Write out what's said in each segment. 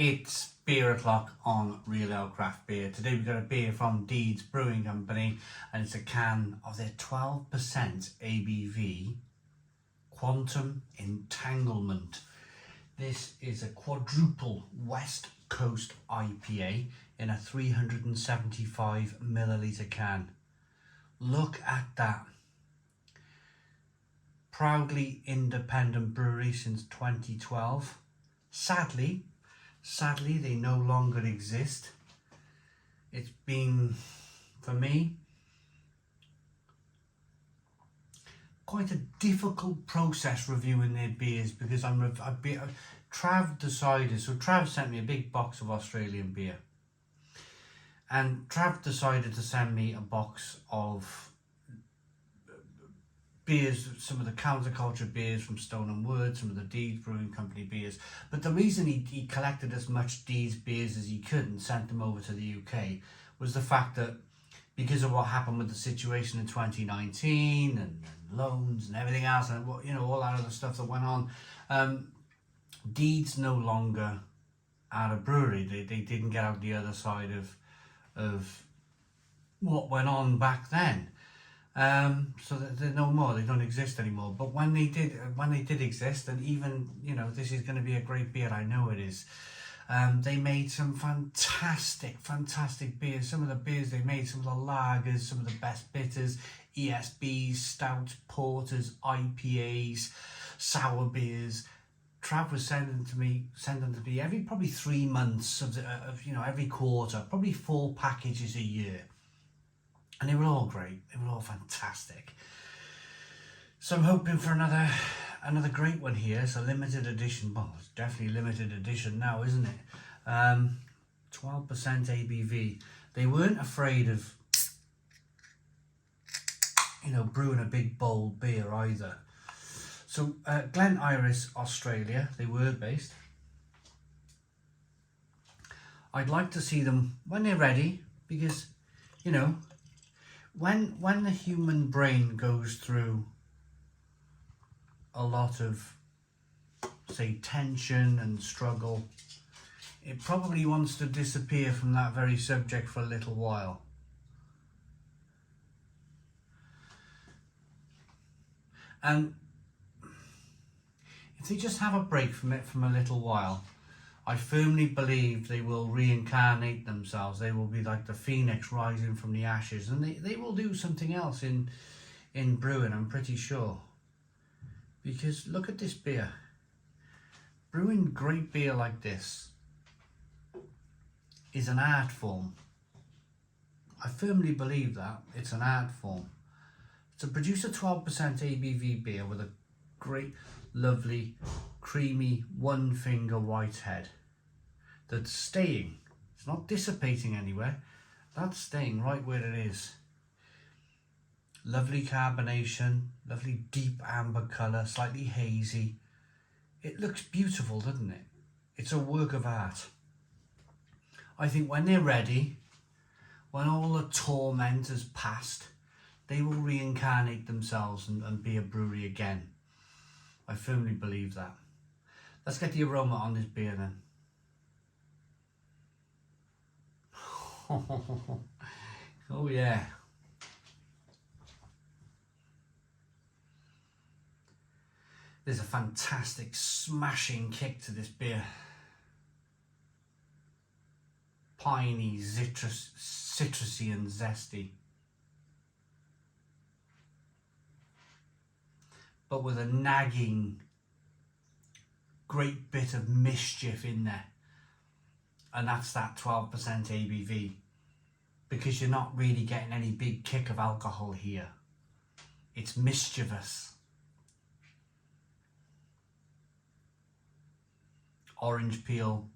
It's beer o'clock on Real Ale Craft Beer. Today we've got a beer from Deeds Brewing Company, and it's a can of their 12% ABV Quantum Entanglement. This is a quadruple West Coast IPA in a 375 milliliter can. Look at that. Proudly independent brewery since 2012. Sadly, they no longer exist. It's been, for me, quite a difficult process reviewing their beers because Trav decided, so Trav sent me a big box of Australian beer, and Trav decided to send me a box of beers, some of the counterculture beers from Stone and Wood, some of the Deeds Brewing Company beers. But the reason he collected as much Deeds beers as he could and sent them over to the UK was the fact that because of what happened with the situation in 2019 and loans and everything else, and all that other stuff that went on, Deeds no longer are a brewery. They didn't get out the other side of what went on back then. So they're no more, they don't exist anymore. But when they did exist, and even, this is going to be a great beer, I know it is. They made some fantastic beers. Some of the beers they made, some of the lagers, some of the best bitters, ESBs, stouts, porters, IPAs, sour beers. Trav was sending to me every probably 3 months of every quarter, probably 4 packages a year. And they were all great. They were all fantastic. So I'm hoping for another great one here. It's a limited edition. Well, it's definitely limited edition now, isn't it? 12% ABV. They weren't afraid of, brewing a big bold beer either. So Glen, Australia. They were based. I'd like to see them when they're ready, because, when the human brain goes through a lot of, say, tension and struggle, it probably wants to disappear from that very subject for a little while. And if they just have a break from it from a little while, I firmly believe they will reincarnate themselves. They will be like the phoenix rising from the ashes, and they will do something else in brewing, I'm pretty sure. Because look at this beer. Brewing great beer like this is an art form. I firmly believe that. It's an art form. To produce a 12% ABV beer with a great, lovely, creamy, one-finger white head that's staying, it's not dissipating anywhere, that's staying right where it is. Lovely carbonation, lovely deep amber colour, slightly hazy. It looks beautiful, doesn't it? It's a work of art. I think when they're ready, when all the torment has passed, they will reincarnate themselves and be a brewery again. I firmly believe that. Let's get the aroma on this beer then. Oh yeah. There's a fantastic smashing kick to this beer. Piney, citrusy and zesty. But with a nagging, great bit of mischief in there. And that's that 12% ABV. Because you're not really getting any big kick of alcohol here. It's mischievous. Orange peel,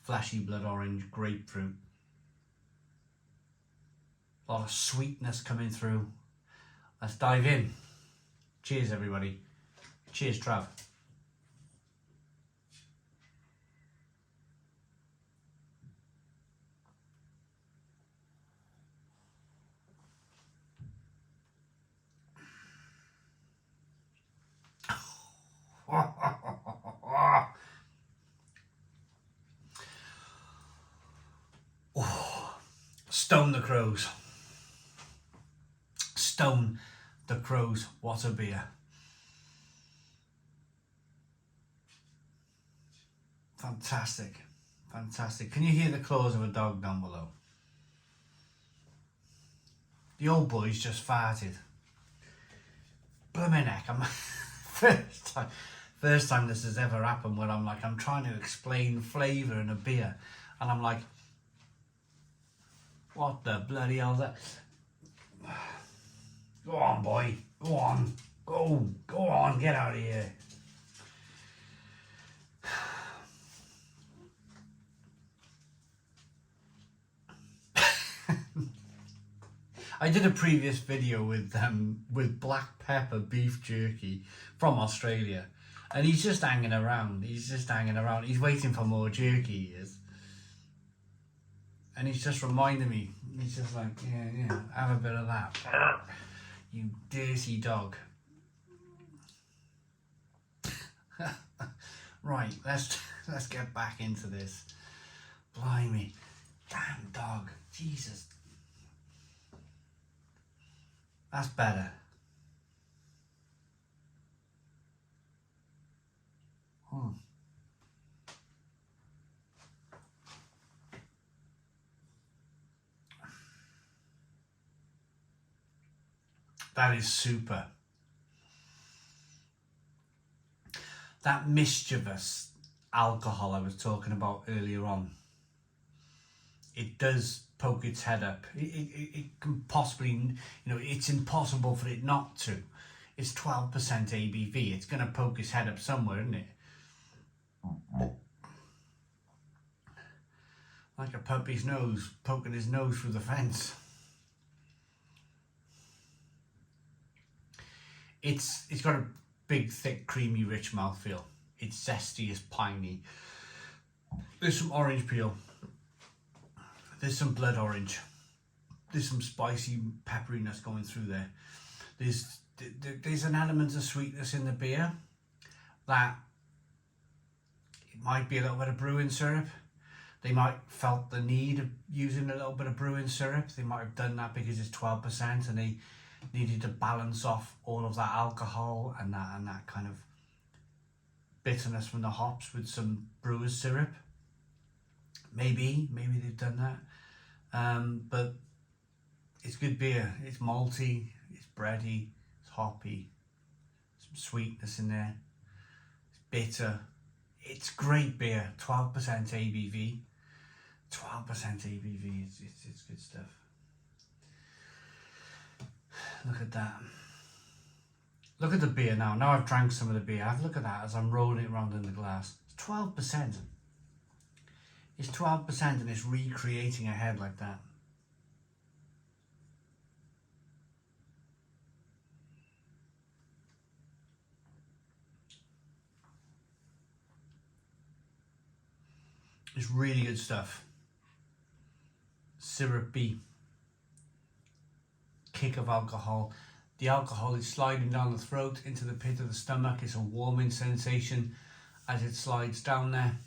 fleshy blood orange, grapefruit. A lot of sweetness coming through. Let's dive in. Cheers, everybody. Cheers, Trav. Stone the Crows. Stone the Crows. What a beer. Fantastic. Fantastic. Can you hear the claws of a dog down below? The old boy's just farted. Blimey neck. I'm first time this has ever happened where I'm trying to explain flavour in a beer and I'm like, what the bloody hell is that? Go on, boy. Go on. Go on. Get out of here. I did a previous video with black pepper beef jerky from Australia, and he's just hanging around. He's waiting for more jerky, he is. And he's just reminding me. He's just like, yeah, have a bit of that. You dirty dog. Right, let's get back into this. Blimey, damn dog, Jesus. That's better. That is super. That mischievous alcohol I was talking about earlier on, it does poke its head up. It can possibly, it's impossible for it not to. It's 12% ABV. It's going to poke its head up somewhere, isn't it? Like a puppy's nose, poking his nose through the fence. It's got a big, thick, creamy, rich mouthfeel. It's zesty, it's piney. There's some orange peel. There's some blood orange. There's some spicy pepperiness going through there. There's an element of sweetness in the beer that it might be a little bit of brewing syrup. They might felt the need of using a little bit of brewing syrup. They might have done that because it's 12% and they needed to balance off all of that alcohol and that kind of bitterness from the hops with some brewer's syrup. Maybe they've done that. But it's good beer. It's malty, it's bready, it's hoppy, some sweetness in there, it's bitter. It's great beer. 12% ABV. 12% ABV. It's good stuff. Look at that. Look at the beer now. Now I've drank some of the beer. Have a look at that as I'm rolling it around in the glass. It's 12%. It's 12% and it's recreating a head like that. It's really good stuff. Syrupy kick of alcohol. The alcohol is sliding down the throat into the pit of the stomach. It's a warming sensation as it slides down there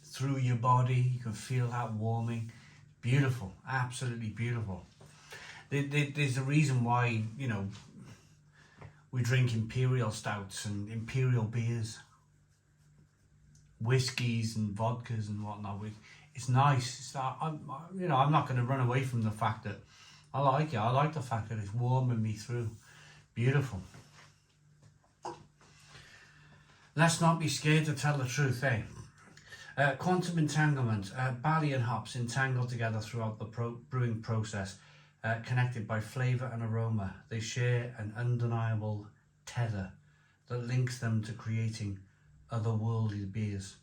through your body. You can feel that warming. Beautiful, absolutely beautiful. There's a reason why, we drink imperial stouts and imperial beers, whiskies and vodkas and whatnot. It's nice. I'm not going to run away from the fact that I like it. I like the fact that it's warming me through. Beautiful. Let's not be scared to tell the truth, eh? Quantum entanglement. Barley and hops entangled together throughout the brewing process, connected by flavour and aroma. They share an undeniable tether that links them to creating otherworldly beers.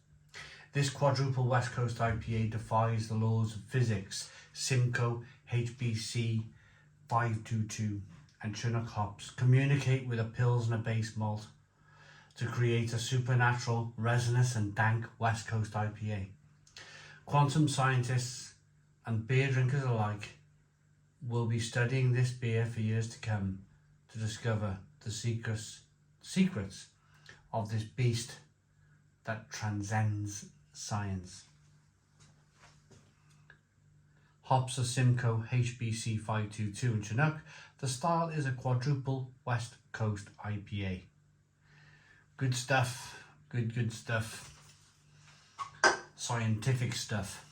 This quadruple West Coast IPA defies the laws of physics. Simcoe, HBC, 522 and Chinook hops communicate with a Pilsner base malt to create a supernatural, resinous and dank West Coast IPA. Quantum scientists and beer drinkers alike will be studying this beer for years to come to discover the secrets of this beast that transcends science. Hops are Simcoe HBC 522 in Chinook. The style is a quadruple West Coast IPA. Good stuff. Good stuff. Scientific stuff.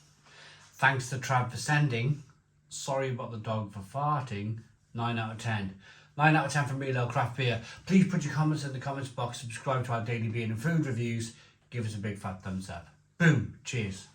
Thanks to Trav for sending. Sorry about the dog for farting. 9 out of 10. 9 out of 10 from Real Ale Craft Beer. Please put your comments in the comments box. Subscribe to our daily beer and food reviews. Give us a big fat thumbs up. Boom. Cheers.